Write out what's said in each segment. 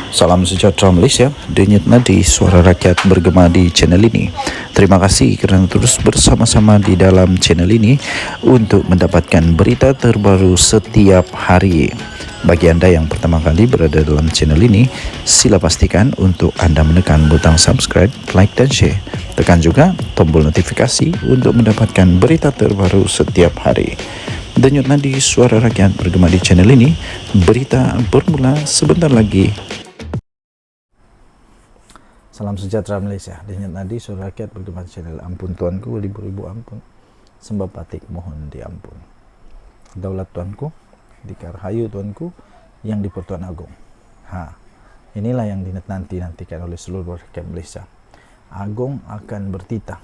Salam sejahtera Malaysia, denyut nadi suara rakyat bergema di channel ini. Terima kasih kerana terus bersama-sama di dalam channel ini untuk mendapatkan berita terbaru setiap hari. Bagi anda yang pertama kali berada dalam channel ini, sila pastikan untuk anda menekan butang subscribe, like dan share. Tekan juga tombol notifikasi untuk mendapatkan berita terbaru setiap hari. Denyut nadi suara rakyat bergema di channel ini, berita bermula sebentar lagi. Salam sejahtera Malaysia. Denyut nadi suara rakyat bergema channel. Ampun tuanku, ribu-ribu ampun. Sembah patik mohon diampun. Daulat tuanku, dikarhayu tuanku yang di Pertuan Agong. Inilah yang dinantikan oleh seluruh rakyat Malaysia. Agong akan bertitah.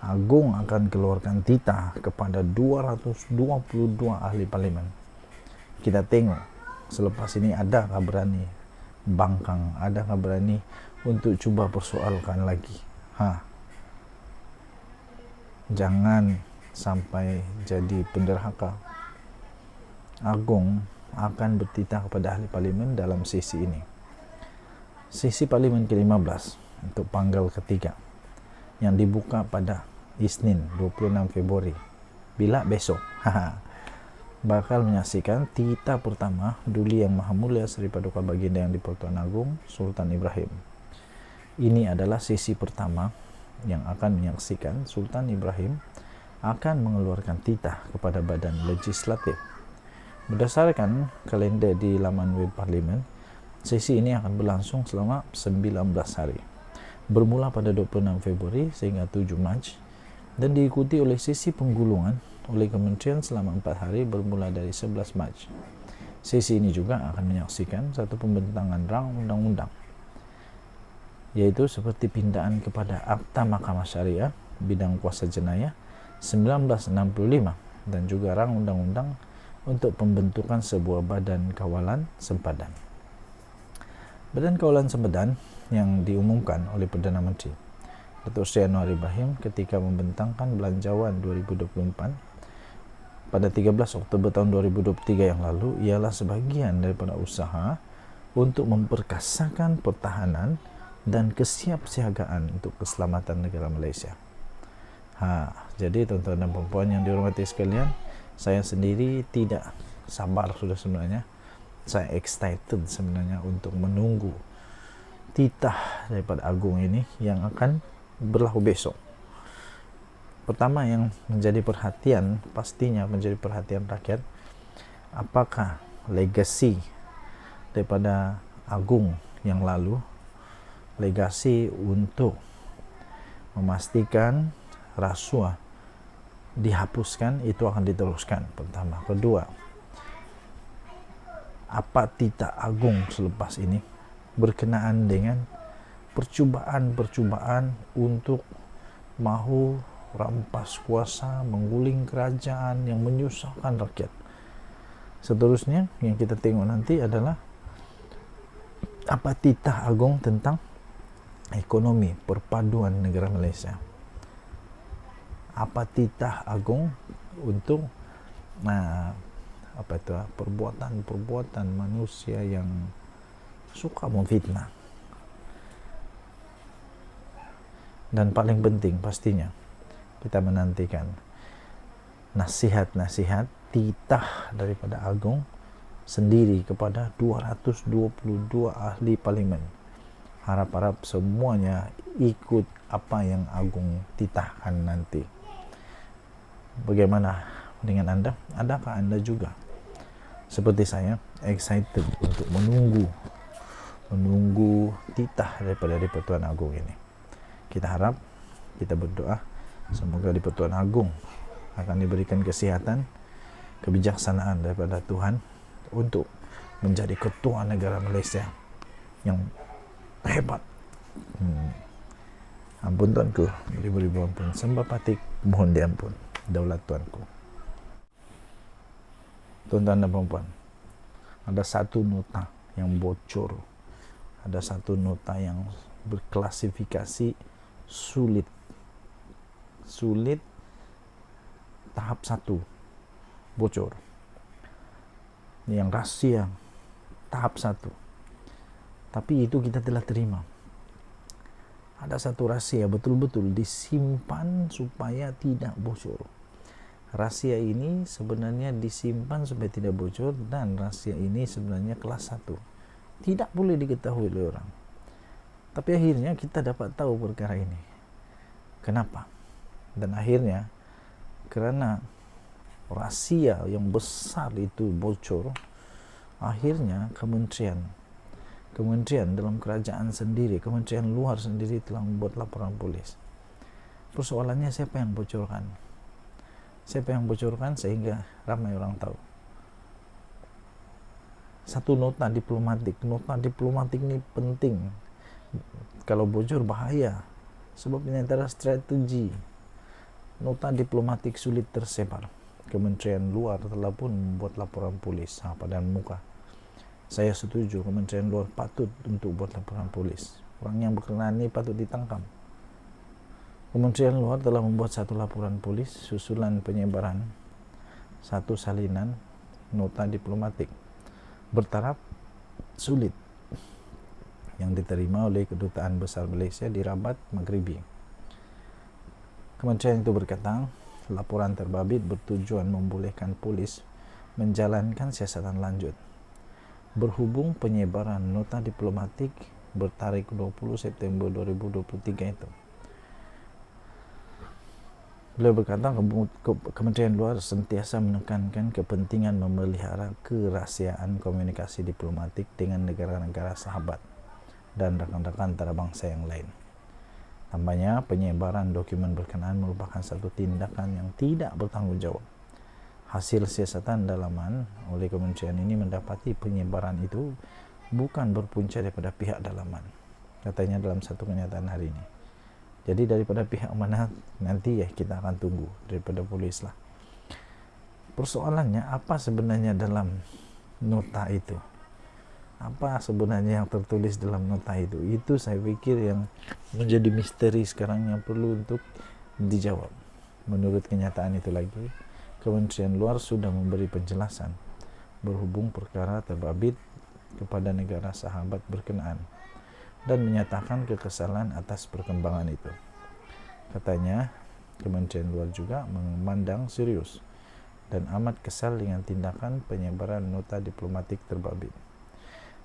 Agong akan keluarkan titah kepada 222 ahli parlimen. Kita tengok selepas ini adakah berani bangkang, adakah berani untuk cuba persoalkan lagi. Jangan sampai jadi penderhaka. Agong akan bertitah kepada ahli parlimen dalam sesi ini. Sesi parlimen ke-15 untuk panggal ketiga yang dibuka pada Isnin 26 Februari. Bila besok. Bakal menyaksikan titah pertama Duli Yang Maha Mulia Seri Paduka Baginda yang di Pertuan Agong Sultan Ibrahim. Ini adalah sesi pertama yang akan menyaksikan Sultan Ibrahim akan mengeluarkan titah kepada badan legislatif. Berdasarkan kalender di laman web parlimen, sesi ini akan berlangsung selama 19 hari. Bermula pada 26 Februari sehingga 7 Mac dan diikuti oleh sesi penggulungan oleh kementerian selama 4 hari bermula dari 11 Mac. Sesi ini juga akan menyaksikan satu pembentangan rang undang-undang, yaitu seperti pindaan kepada Akta Mahkamah Syariah bidang kuasa jenayah 1965 dan juga rang undang-undang untuk pembentukan sebuah badan kawalan sempadan. Badan kawalan sempadan yang diumumkan oleh Perdana Menteri Datuk Seri Anwar Ibrahim ketika membentangkan Belanjawan 2024 pada 13 Oktober tahun 2023 yang lalu ialah sebahagian daripada usaha untuk memperkasakan pertahanan dan kesiapsiagaan untuk keselamatan negara Malaysia. Jadi tuan-tuan dan puan-puan yang dihormati sekalian, saya sendiri tidak sabar sudah sebenarnya. Saya excited sebenarnya untuk menunggu titah daripada Agong ini yang akan berlaku besok. Pertama yang menjadi perhatian, pastinya menjadi perhatian rakyat, apakah legasi daripada Agong yang lalu, legasi untuk memastikan rasuah dihapuskan, itu akan diteruskan. Pertama. Kedua, apa titah Agong selepas ini berkenaan dengan percubaan untuk mahu rampas kuasa, mengguling kerajaan yang menyusahkan rakyat. Seterusnya yang kita tengok nanti adalah apa titah Agong tentang ekonomi perpaduan negara Malaysia. Apa titah Agong untuk perbuatan manusia yang suka memfitnah. Dan paling penting pastinya kita menantikan nasihat-nasihat titah daripada Agong sendiri kepada 222 ahli parlimen. Harap-harap semuanya ikut apa yang Agong titahkan nanti. Bagaimana dengan anda? Adakah anda juga seperti saya excited untuk menunggu titah daripada di Pertuan Agong ini? Kita harap, kita berdoa semoga di Pertuan Agong akan diberikan kesihatan, kebijaksanaan daripada Tuhan untuk menjadi ketua negara Malaysia yang hebat. Ampun tuanku, ribu-ribu ampun. Sembah patik mohon diampun. Daulat tuanku. Tuan-tuan dan puan-puan, ada satu nota yang bocor, ada satu nota yang berklasifikasi sulit tahap 1 bocor. Yang rahasia tahap 1 Tapi itu kita telah terima. Ada satu rahasia betul-betul disimpan supaya tidak bocor. Rahasia ini sebenarnya disimpan supaya tidak bocor, dan rahasia ini sebenarnya kelas 1. Tidak boleh diketahui oleh orang. Tapi akhirnya kita dapat tahu perkara ini. Kenapa? Dan akhirnya karena rahasia yang besar itu bocor, akhirnya kementerian dalam kerajaan sendiri, kementerian luar sendiri telah membuat laporan polis. Persoalannya siapa yang bocorkan? Siapa yang bocorkan sehingga ramai orang tahu? Satu nota diplomatik ini penting. Kalau bocor bahaya, sebab ini antara strategi. Nota diplomatik sulit tersebar. Kementerian luar telah pun membuat laporan polis pada muka. Saya setuju, Kementerian Luar patut untuk buat laporan polis. Orang yang berkenaan ini patut ditangkap. Kementerian Luar telah membuat satu laporan polis susulan penyebaran satu salinan nota diplomatik bertaraf sulit yang diterima oleh Kedutaan Besar Malaysia di Rabat, Maghribi. Kementerian itu berkata, laporan terbabit bertujuan membolehkan polis menjalankan siasatan lanjut. Berhubung penyebaran nota diplomatik bertarikh 20 September 2023 itu. Beliau berkata, Kementerian Luar sentiasa menekankan kepentingan memelihara kerahasiaan komunikasi diplomatik dengan negara-negara sahabat dan rekan-rekan antarabangsa yang lain. Tambahnya, penyebaran dokumen berkenaan merupakan satu tindakan yang tidak bertanggung jawab. Hasil siasatan dalaman oleh kementerian ini mendapati penyebaran itu bukan berpunca daripada pihak dalaman, katanya dalam satu kenyataan hari ini. Jadi daripada pihak mana nanti ya kita akan tunggu, daripada polis lah. Persoalannya apa sebenarnya dalam nota itu? Apa sebenarnya yang tertulis dalam nota itu? Itu saya pikir yang menjadi misteri sekarang yang perlu untuk dijawab. Menurut kenyataan itu lagi, Kementerian Luar sudah memberi penjelasan berhubung perkara terbabit kepada negara sahabat berkenaan dan menyatakan kekesalan atas perkembangan itu. Katanya, Kementerian Luar juga memandang serius dan amat kesal dengan tindakan penyebaran nota diplomatik terbabit.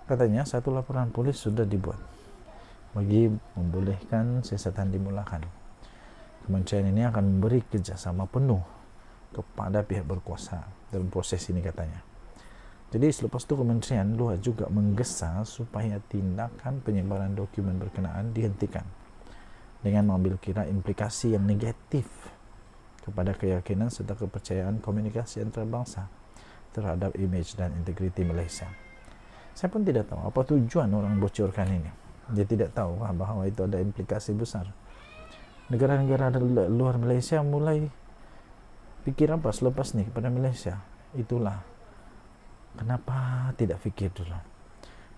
Katanya, satu laporan polis sudah dibuat bagi membolehkan siasatan dimulakan. Kementerian ini akan memberi kerjasama penuh kepada pihak berkuasa dalam proses ini, katanya. Jadi selepas itu Kementerian Luar juga menggesa supaya tindakan penyebaran dokumen berkenaan dihentikan dengan mengambil kira implikasi yang negatif kepada keyakinan serta kepercayaan komunikasi antarabangsa terhadap image dan integriti Malaysia. Saya pun tidak tahu apa tujuan orang bocorkan ini. Dia tidak tahu bahawa itu ada implikasi besar. Negara-negara luar Malaysia mulai pikir apa selepas ni kepada Malaysia. Itulah kenapa tidak fikir dulu.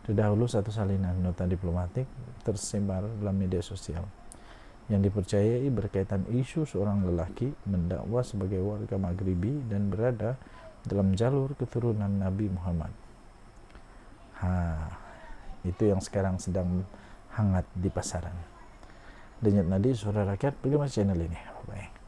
Terdahulu satu salinan nota diplomatik tersebar dalam media sosial yang dipercayai berkaitan isu seorang lelaki mendakwa sebagai warga Maghribi dan berada dalam jalur keturunan Nabi Muhammad. Itu yang sekarang sedang hangat di pasaran. Denyut nadi suara rakyat, bagaimana channel ini? Bye.